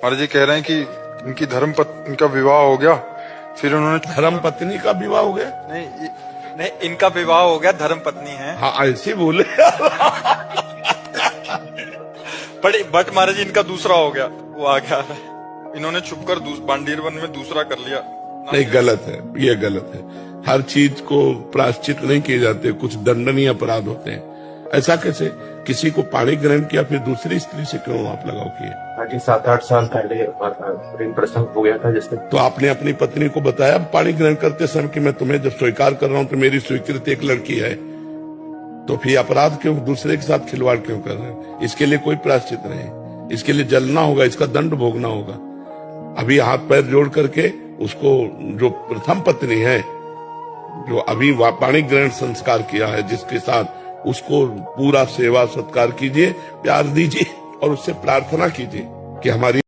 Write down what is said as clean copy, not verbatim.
महाराज जी कह रहे हैं कि इनकी इनका विवाह हो गया, फिर उन्होंने धर्म पत्नी का विवाह हो गया। नहीं, इनका विवाह हो गया, धर्म पत्नी है। हाँ ऐसे बोले। बट महाराज जी इनका दूसरा हो गया, वो आ गया। इन्होंने छुपकर बांडीर वन में दूसरा कर लिया। नहीं, गलत है, ये गलत है। हर चीज को प्रायश्चित नहीं किए जाते, कुछ दंडनीय अपराध होते हैं। ऐसा कैसे? किसी को पाणी ग्रहण किया फिर दूसरी स्त्री से क्यों आप लगाव किए? हाँ जी, 7-8 साल पहले प्रेम प्रसंग हो गया था जिससे। तो आपने अपनी पत्नी को बताया पाणी ग्रहण करते समय कि मैं तुम्हें जब स्वीकार कर रहा हूं तो मेरी स्वीकृति एक लड़की है, तो फिर अपराध क्यों, दूसरे के साथ खिलवाड़ क्यों कर रहे हैं? इसके लिए कोई प्रायश्चित नहीं, इसके लिए जलना होगा, इसका दंड भोगना होगा। अभी हाथ पैर जोड़ करके उसको, जो प्रथम पत्नी है, जो अभी पाणी ग्रहण संस्कार किया है जिसके साथ, उसको पूरा सेवा सत्कार कीजिए, प्यार दीजिए और उससे प्रार्थना कीजिए कि हमारी